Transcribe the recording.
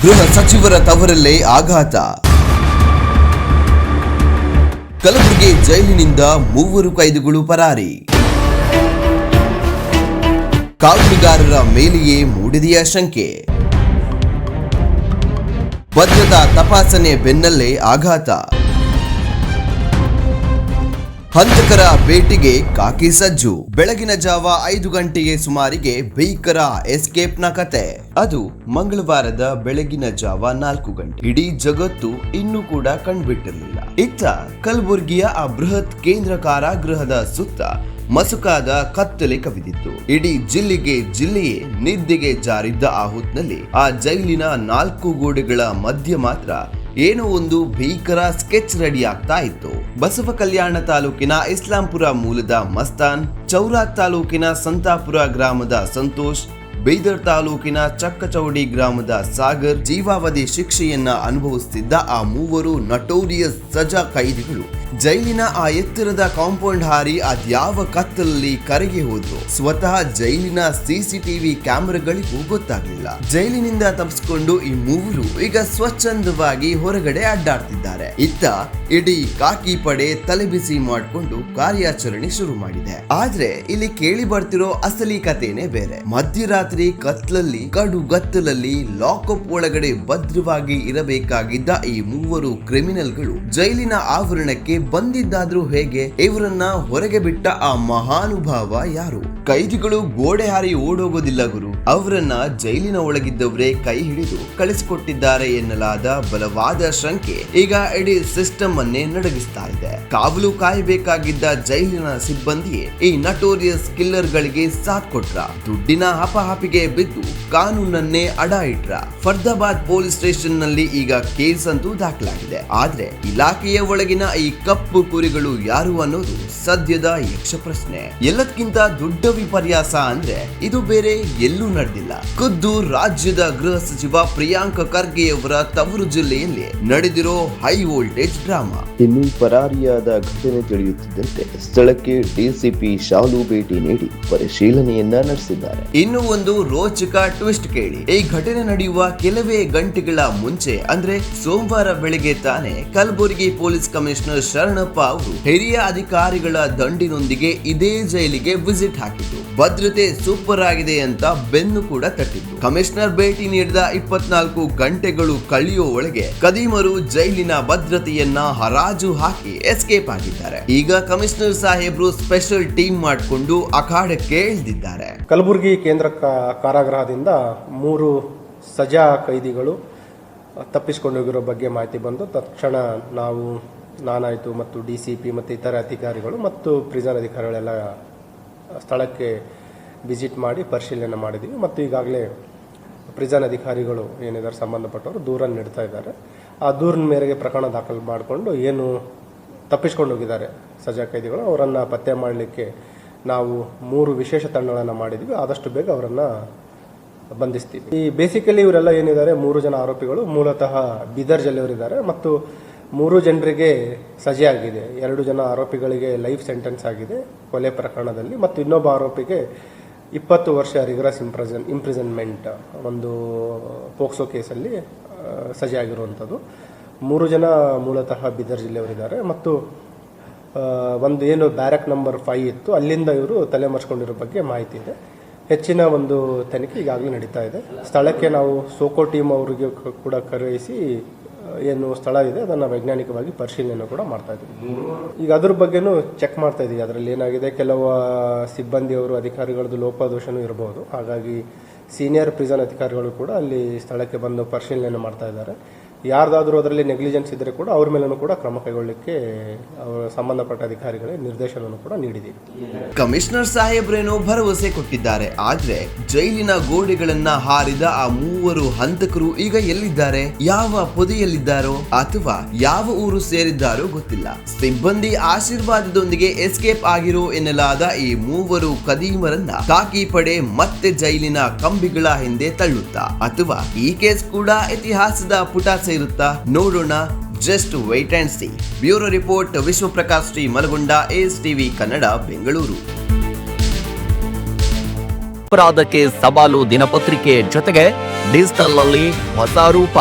ಗೃಹ ಸಚಿವರ ತವರಲ್ಲೇ ಆಘಾತ. ಕಲಬುರಗಿ ಜೈಲಿನಿಂದ 3 ಕೈದಿಗಳು ಪರಾರಿ. ಕಾವಲುಗಾರರ ಮೇಲೆಯೇ ಮೂಡಿದೆಯ ಶಂಕೆ. ಭದ್ರತಾ ತಪಾಸಣೆ ಬೆನ್ನಲ್ಲೇ ಆಘಾತ. ಹಂತಕರ ಬೇಟೆಗೆ ಕಾಕಿ ಸಜ್ಜು. ಬೆಳಗಿನ ಜಾವ 5 ಗಂಟೆಗೆ ಸುಮಾರಿಗೆ ಭೀಕರ ಎಸ್ಕೇಪ್ನ ಕತೆ. ಅದು ಮಂಗಳವಾರದ ಬೆಳಗಿನ ಜಾವ 4 ಗಂಟೆ. ಇಡೀ ಜಗತ್ತು ಇನ್ನೂ ಕೂಡ ಕಂಡುಬಿಟ್ಟಿರಲಿಲ್ಲ. ಇತ್ತ ಕಲಬುರಗಿಯ ಆ ಬೃಹತ್ ಕೇಂದ್ರ ಕಾರಾಗೃಹದ ಸುತ್ತ ಮಸುಕಾದ ಕತ್ತಲೆ ಕವಿದಿತ್ತು. ಇಡೀ ಜಿಲ್ಲೆಯೇ ನಿದ್ದೆಗೆ ಜಾರಿದ್ದ ಆ ಹೊತ್ತಿನಲ್ಲಿ ಆ ಜೈಲಿನ 4 ಗೋಡೆಗಳ ಮಧ್ಯೆ ಮಾತ್ರ ಏನೋ ಒಂದು ಭೀಕರ ಸ್ಕೆಚ್ ರೆಡಿ ಆಗ್ತಾ ಇತ್ತು. ಬಸವ ಕಲ್ಯಾಣ ತಾಲೂಕಿನ ಇಸ್ಲಾಂಪುರ ಮೂಲದ ಮಸ್ತಾನ್, ಚೌರಾ ತಾಲೂಕಿನ ಸಂತಾಪುರ ಗ್ರಾಮದ ಸಂತೋಷ್, ಬೀದರ್ ತಾಲೂಕಿನ ಚಕ್ಕಚೌಡಿ ಗ್ರಾಮದ ಸಾಗರ್ ಜೀವಾವಧಿ ಶಿಕ್ಷೆಯನ್ನ ಅನುಭವಿಸುತ್ತಿದ್ದ ಆ 3 ನಟೋರಿಯಸ್ ಸಜಾ ಕೈದಿಗಳು ಜೈಲಿನ ಆ ಎತ್ತರದ ಕಾಂಪೌಂಡ್ ಹಾರಿ ಅದ್ಯಾವ ಕತ್ತಲಲ್ಲಿ ಕರಗಿ ಹೋದ್ರು. ಸ್ವತಃ ಜೈಲಿನ ಸಿಸಿಟಿವಿ ಕ್ಯಾಮೆರಾಗಳಿಗೂ ಗೊತ್ತಾಗಲಿಲ್ಲ. ಜೈಲಿನಿಂದ ತಪ್ಪಿಸಿಕೊಂಡು ಈ 3 ಈಗ ಸ್ವಚ್ಛಂದವಾಗಿ ಹೊರಗಡೆ ಅಡ್ಡಾಡ್ತಿದ್ದಾರೆ. ಇತ್ತ ಇಡೀ ಕಾಕಿ ಪಡೆ ತಲೆಬಿಸಿ ಮಾಡಿಕೊಂಡು ಕಾರ್ಯಾಚರಣೆ ಶುರು ಮಾಡಿದೆ. ಆದ್ರೆ ಇಲ್ಲಿ ಕೇಳಿ ಬರ್ತಿರೋ ಅಸಲಿ ಕಥೆನೇ ಬೇರೆ. ಮಧ್ಯರಾತ್ರಿ ಕತ್ಲಲ್ಲಿ ಕಡುಗತ್ತಲಲ್ಲಿ ಲಾಕಪ್ ಒಳಗಡೆ ಭದ್ರವಾಗಿ ಇರಬೇಕಾಗಿದ್ದ ಈ 3 ಕ್ರಿಮಿನಲ್ಗಳು ಜೈಲಿನ ಆವರಣಕ್ಕೆ ಬಂದಿದ್ದಾದ್ರೂ ಹೇಗೆ? ಇವರನ್ನ ಹೊರಗೆ ಬಿಟ್ಟ ಆ ಮಹಾನುಭಾವ ಯಾರು? ಕೈದಿಗಳು ಗೋಡೆ ಹಾರಿ ಓಡೋಗೋದಿಲ್ಲ ಗುರು. ಅವರನ್ನ ಜೈಲಿನ ಒಳಗಿದ್ದವರೇ ಕೈ ಹಿಡಿದು ಕಳಿಸಿಕೊಟ್ಟಿದ್ದಾರೆ ಎನ್ನಲಾದ ಬಲವಾದ ಶಂಕೆ ಈಗ ಇಡೀ ಸಿಸ್ಟಮ್ ಅನ್ನೇ ನಡಗಿಸ್ತಾ ಇದೆ. ಕಾವಲು ಕಾಯಬೇಕಾಗಿದ್ದ ಜೈಲಿನ ಸಿಬ್ಬಂದಿಯೇ ಈ ನಟೋರಿಯಸ್ ಕಿಲ್ಲರ್ ಗಳಿಗೆ ಸಾಥ್ ಕೊಟ್ರ. ದುಡ್ಡಿನ ಹಪಾಹಪಿಗೆ ಬಿದ್ದು ಕಾನೂನನ್ನೇ ಅಡ ಇಟ್ರ. ಫರ್ದಾಬಾದ್ ಪೊಲೀಸ್ ಸ್ಟೇಷನ್ ನಲ್ಲಿ ಈಗ ಕೇಸ್ ಅಂತೂ ದಾಖಲಾಗಿದೆ. ಆದ್ರೆ ಇಲಾಖೆಯ ಒಳಗಿನ ಈ ಕಪ್ಪು ಕುರಿಗಳು ಯಾರು ಅನ್ನೋದು ಸದ್ಯದ ಯಕ್ಷ ಪ್ರಶ್ನೆ. ಎಲ್ಲದಕ್ಕಿಂತ ದೊಡ್ಡ ವಿಪರ್ಯಾಸ ಅಂದ್ರೆ ಇದು ಬೇರೆ ಎಲ್ಲೂ ನಡೆದಿಲ್ಲ. ಖುದ್ದು ರಾಜ್ಯದ ಗೃಹ ಸಚಿವ ಪ್ರಿಯಾಂಕ್ ಖರ್ಗೆಯವರ ತವರು ಜಿಲ್ಲೆಯಲ್ಲಿ ನಡೆದಿರೋ ಹೈ ವೋಲ್ಟೇಜ್ ಡ್ರಾಮಾ. ಇನ್ನು ಪರಾರಿಯಾದ ಘಟನೆ ತಿಳಿಯುತ್ತಿದ್ದಂತೆ ಸ್ಥಳಕ್ಕೆ ಡಿಸಿಪಿ ಶಾಲು ಭೇಟಿ ನೀಡಿ ಪರಿಶೀಲನೆಯನ್ನ ನಡೆಸಿದ್ದಾರೆ. ಇನ್ನು ಒಂದು ರೋಚಕ ಟ್ವಿಸ್ಟ್ ಕೇಳಿ. ಈ ಘಟನೆ ನಡೆಯುವ ಕೆಲವೇ ಗಂಟೆಗಳ ಮುಂಚೆ ಅಂದ್ರೆ ಸೋಮವಾರ ಬೆಳಿಗ್ಗೆ ತಾನೇ ಕಲಬುರಗಿ ಪೊಲೀಸ್ ಕಮಿಷನರ್ ಶರಣಪ್ಪ ಅವರು ಹಿರಿಯ ಅಧಿಕಾರಿಗಳ ದಂಡಿನೊಂದಿಗೆ ಇದೇ ಜೈಲಿಗೆ ವಿಸಿಟ್ ಹಾಕಿದ್ರು. ಭದ್ರತೆ ಸೂಪರ್ ಆಗಿದೆ ಅಂತ ಬೆನ್ನು ಕೂಡ ತಟ್ಟಿದ್ರು. ಕಮಿಷನರ್ ಭೇಟಿ ನೀಡಿದ 24 ಗಂಟೆಗಳು ಕಳೆಯೋ ಒಳಗೆ ಕದೀಮರು ಜೈಲಿನ ಭದ್ರತೆಯನ್ನ ಹರಾಜು ಹಾಕಿ ಎಸ್ಕೇಪ್ ಆಗಿದ್ದಾರೆ. ಈಗ ಕಮಿಷನರ್ ಸಾಹೇಬ್ರು ಸ್ಪೆಷಲ್ ಟೀಮ್ ಮಾಡಿಕೊಂಡು ಅಖಾಡಕ್ಕೆ ಇಳಿದಿದ್ದಾರೆ. ಕಲಬುರಗಿ ಕೇಂದ್ರ ಕಾರಾಗೃಹದಿಂದ 3 ಸಜಾ ಕೈದಿಗಳು ತಪ್ಪಿಸಿಕೊಂಡು ಹೋಗಿರೋ ಬಗ್ಗೆ ಮಾಹಿತಿ ಬಂದು ತಕ್ಷಣ ನಾನಾಯಿತು ಮತ್ತು DCP ಮತ್ತು ಇತರ ಅಧಿಕಾರಿಗಳು ಮತ್ತು ಪ್ರಿಸನ್ ಅಧಿಕಾರಿಗಳೆಲ್ಲ ಸ್ಥಳಕ್ಕೆ ವಿಸಿಟ್ ಮಾಡಿ ಪರಿಶೀಲನೆ ಮಾಡಿದ್ದೀವಿ. ಮತ್ತು ಈಗಾಗಲೇ ಪ್ರಿಸನ್ ಅಧಿಕಾರಿಗಳು ಏನಿದ್ದಾರೆ ಸಂಬಂಧಪಟ್ಟವರು ದೂರ ನೀಡ್ತಾ ಇದ್ದಾರೆ. ಆ ದೂರಿನ ಮೇರೆಗೆ ಪ್ರಕರಣ ದಾಖಲು ಮಾಡಿಕೊಂಡು ಏನು ತಪ್ಪಿಸ್ಕೊಂಡು ಹೋಗಿದ್ದಾರೆ ಸಜಾ ಕೈದಿಗಳು ಅವರನ್ನು ಪತ್ತೆ ಮಾಡಲಿಕ್ಕೆ ನಾವು 3 ವಿಶೇಷ ತಂಡಗಳನ್ನು ಮಾಡಿದ್ದೀವಿ. ಆದಷ್ಟು ಬೇಗ ಅವರನ್ನು ಬಂಧಿಸ್ತೀವಿ. ಈ ಬೇಸಿಕಲಿ ಇವರೆಲ್ಲ ಏನಿದ್ದಾರೆ 3 ಜನ ಆರೋಪಿಗಳು ಮೂಲತಃ ಬೀದರ್ ಜಿಲ್ಲೆಯವರಿದ್ದಾರೆ ಮತ್ತು 3 ಜನರಿಗೆ ಸಜೆ ಆಗಿದೆ. 2 ಜನ ಆರೋಪಿಗಳಿಗೆ ಲೈಫ್ ಸೆಂಟೆನ್ಸ್ ಆಗಿದೆ ಕೊಲೆ ಪ್ರಕರಣದಲ್ಲಿ ಮತ್ತು ಇನ್ನೊಬ್ಬ ಆರೋಪಿಗೆ 20 ವರ್ಷ ರಿಗರಸ್ ಇಂಪ್ರಿಸನ್ಮೆಂಟ್ ಒಂದು ಪೋಕ್ಸೋ ಕೇಸಲ್ಲಿ ಸಜೆ ಆಗಿರುವಂಥದ್ದು. 3 ಜನ ಮೂಲತಃ ಬೀದರ್ ಜಿಲ್ಲೆಯವರಿದ್ದಾರೆ ಮತ್ತು ಒಂದು ಏನು ಬ್ಯಾರಕ್ ನಂಬರ್ 5 ಇತ್ತು ಅಲ್ಲಿಂದ ಇವರು ತಲೆಮರೆಸ್ಕೊಂಡಿರೋ ಬಗ್ಗೆ ಮಾಹಿತಿ ಇದೆ. ಹೆಚ್ಚಿನ ಒಂದು ತನಿಖೆ ಈಗಾಗಲೇ ನಡೀತಾ ಇದೆ. ಸ್ಥಳಕ್ಕೆ ನಾವು ಸೋಕೋ ಟೀಮ್ ಅವರಿಗೆ ಕೂಡ ಕರೆಯಿಸಿ ಏನು ಸ್ಥಳ ಇದೆ ಅದನ್ನು ವೈಜ್ಞಾನಿಕವಾಗಿ ಪರಿಶೀಲನೆ ಕೂಡ ಮಾಡ್ತಾ ಇದ್ದೀವಿ. ಈಗ ಅದ್ರ ಬಗ್ಗೆನೂ ಚೆಕ್ ಮಾಡ್ತಾ ಇದ್ದೀವಿ. ಅದರಲ್ಲಿ ಏನಾಗಿದೆ ಕೆಲವು ಸಿಬ್ಬಂದಿಯವರು ಅಧಿಕಾರಿಗಳದ್ದು ಲೋಪದೋಷನೂ ಇರಬಹುದು. ಹಾಗಾಗಿ ಸೀನಿಯರ್ ಪ್ರಿಸನ್ ಅಧಿಕಾರಿಗಳು ಕೂಡ ಅಲ್ಲಿ ಸ್ಥಳಕ್ಕೆ ಬಂದು ಪರಿಶೀಲನೆ ಮಾಡ್ತಾ ಇದ್ದಾರೆ. ಯಾರ್ದಾದ್ರೂ ಅದರಲ್ಲಿ ನೆಗ್ಲಿಜೆನ್ಸ್ ಇದ್ದರೆ ಕೂಡ ಅವ್ರ ಮೇಲೂ ಕೂಡ ಕ್ರಮ ಕೈಗೊಳ್ಳಲಿಕ್ಕೆ ಅವರ ಸಂಬಂಧಪಟ್ಟ ಅಧಿಕಾರಿಗಳೇ ನಿರ್ದೇಶನವನ್ನು ಕೂಡ ನೀಡಿದ್ದೀವಿ. ಕಮಿಷನರ್ ಸಾಹೇಬ್ರೇನೋ ಭರವಸೆ ಕೊಟ್ಟಿದ್ದಾರೆ. ಆದ್ರೆ ಜೈಲಿನ ಗೋಡೆಗಳನ್ನ ಹಾರಿದ ಆ 3 ಹಂತಕರು ಈಗ ಎಲ್ಲಿದ್ದಾರೆ, ಯಾವ ಪೊದೆಯಲ್ಲಿದ್ದಾರೋ ಅಥವಾ ಯಾವ ಊರು ಸೇರಿದ್ದಾರೋ ಗೊತ್ತಿಲ್ಲ. ಸಿಬ್ಬಂದಿ ಆಶೀರ್ವಾದದೊಂದಿಗೆ ಎಸ್ಕೇಪ್ ಆಗಿರೋ ಎನ್ನಲಾದ ಈ 3 ಕದೀಮರನ್ನ ಕಾಕಿ ಪಡೆ ಮತ್ತೆ ಜೈಲಿನ ಕಂಬಿಗಳ ಹಿಂದೆ ತಳ್ಳುತ್ತಾ ಅಥವಾ ಈ ಕೇಸ್ ಕೂಡ ಇತಿಹಾಸದ ಪುಟ ಸೇರುತ್ತಾ ನೋಡೋಣ. Just wait and see. Bureau report, Vishwaprakash Shri Malagonda, ASTV Kannada, Bengaluru. ಅಪರಾಧಕ್ಕೆ ಸವಾಲು ದಿನಪತ್ರಿಕೆ ಜೊತೆಗೆ ಡಿಜಿಟಲ್ ನಲ್ಲಿ ಹೊಸ ರೂಪ